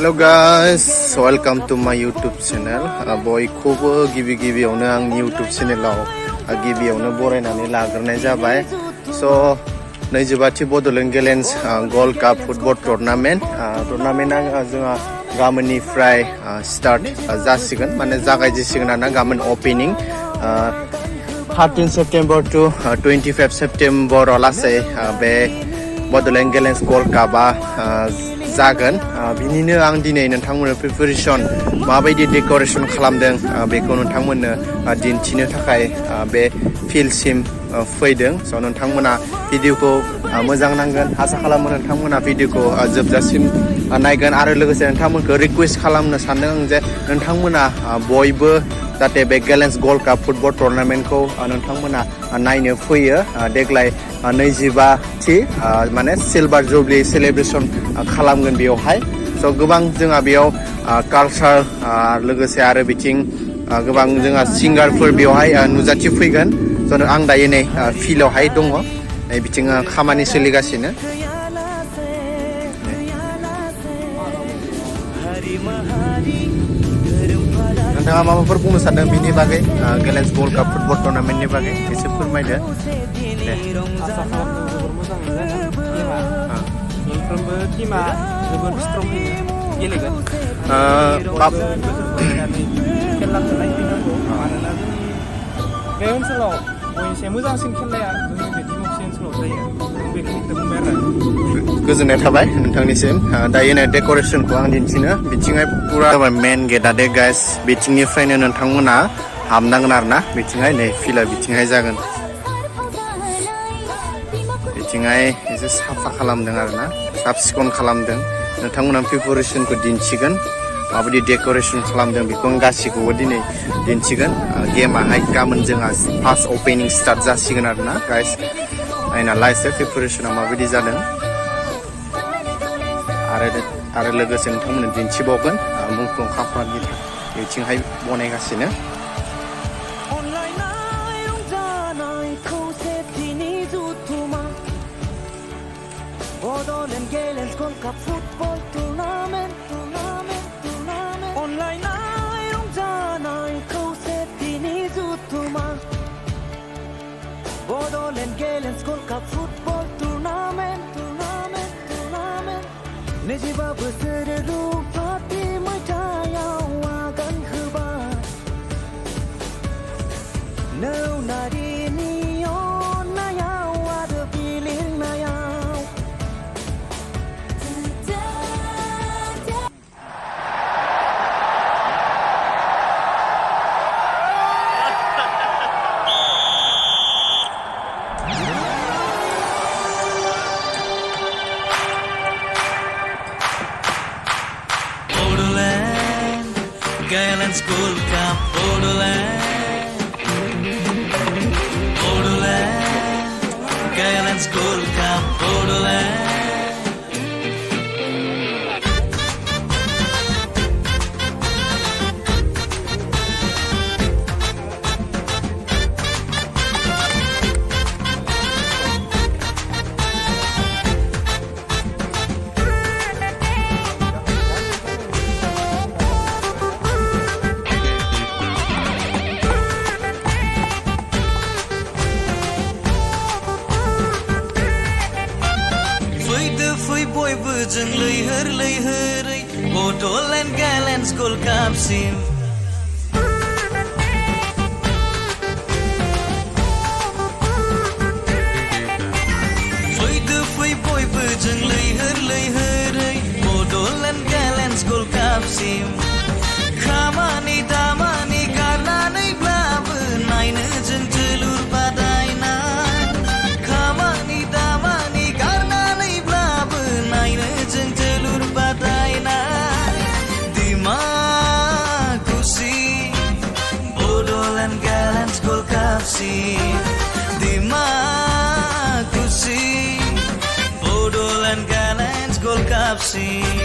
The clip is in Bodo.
Hello guys, welcome to my YouTube channel. बयखौबो गिबियावनो आंनि YouTube चेनेलाव गिबियावनो बरायनानै लाग्रोनाय जाबाय. So 25th Bodoland Gallants Gold Cup football टुर्नामेन्टआ जोंहा गाबोननिफ्राय स्टार्ट जासिगोन माने जागायजेसिगोन आरोना गाबोन opening 13 September to 25th September लासै बे Bodoland Gallants Gold Cupआ जागोन. बिनिनो आं दिनै नोंथांमोननो प्रिपारेसन माबायदि डेक'रेसन खालामदों बेखौ नोंथांमोननो दिन्थिनो थाखाय बे फिल्डसिम फैदों. स' नोंथांमोना भिडिअखौ मोजां नांगोन आसा खालामो नोंथांमोना भिडिअखौ जोबजासिम नायगोन आरो लोगोसे नोंथांमोनखौ रिकुवेस्ट खालामनो सानदों आं जे नोंथांमोना बयबो जाहाथे बे गेलेन्स गल्ड काप फुटबल टुर्नामेन्टखौ नोंथांमोना नायनो फैयो. देग्लाय 25थि माने सिलभार जुबलि सेलेब्रेसन खालामगोन बेयावहाय. स' गोबां जोंहा बेयाव कालचार लोगोसे आरो बिथिं गोबां जोंहा सिंगारफोर बेवहाय नुजाथिफैगोन. स' आं दायो नै फिल्डआवहाय दङ. नै बिथिं खामानि सोलिगासिनो. नोंथाङा माबाफोर बुंनो सानदों बिनि बागै गेलेन्स गल्ड काप फुटबल टुर्नामेन्टनि बागै एसे फोरमायदो. दे आसा खालामदों जोबोर मोजां मोनफ्रोमबो टिमा जोबोर स्ट्रंयैनो गेलेगोन. खेलाखौ नायफैनांगौ मानोना जोंनि बे ओनसोलाव बयनिसाय मोजांसिन खेलाया जोंनि बे दिमाकुसि ओनसोलाव जायो. बेखिनिखौ बुंबाय आरो गोजोननाय थाबाय नोंथांनिसिम. दायो नै डेक'रेसनखौ आं दिन्थिनो बिथिंहाय पुरा मेन गेटआ दे गाइस बिथिंनिफ्रायनो नोंथांमोना हाबनांगोन आरो ना. बिथिंहाय नै फिल्डआ बिथिंहाय जागोन. बिथिंहाय एसे साफा खालामदों आरो ना साफ सिखोन खालामदों. नोंथांमोना प्रिपारेसनखौ दिन्थिगोन माबायदि डेक'रेसन खालामदों बेखौ आं गासैखौबो दिनै दिन्थिगोन. गेमाहाय गाबोन जोंहा फार्स्ट ओपनिं स्टार्ट जासिगोन आरो ना गाइस. नायना लाइसो प्रिपारेसना माबायदि जादों आरो लोगोसे नोंथांमोननो दिन्थिबावगोन मुंख्लं खाफ्रानि बिथिंहाय बनायगासिनो. Bodoland Gallants Gold Cup Football Tournament Online ay rungjanay kausetini jutuma Bodoland Gallants Gold Cup Football Tournament Nejiba beseru pati majaya wagan khuba No narini on naya wad feeling naya Gallants Gold Cup Bodoland Gallants Gold Cup Bodoland बयबो जों लैहोरै Bodoland Gallants Gold Cup सिम फै बयबो जों लैहोरै Bodoland Gallants Gold Cup सिम खामानि दामानि गारनानैब्लाबो नायनो जों जोलुर बादायनाय खामानि दामानि गारनानैब्लाबो नायनो जों जोलुर बादायनाय दिमाकुसि Bodoland Gallants Gold Cup सिम दिमाकुसि Bodoland Gallants Gold Cup सिम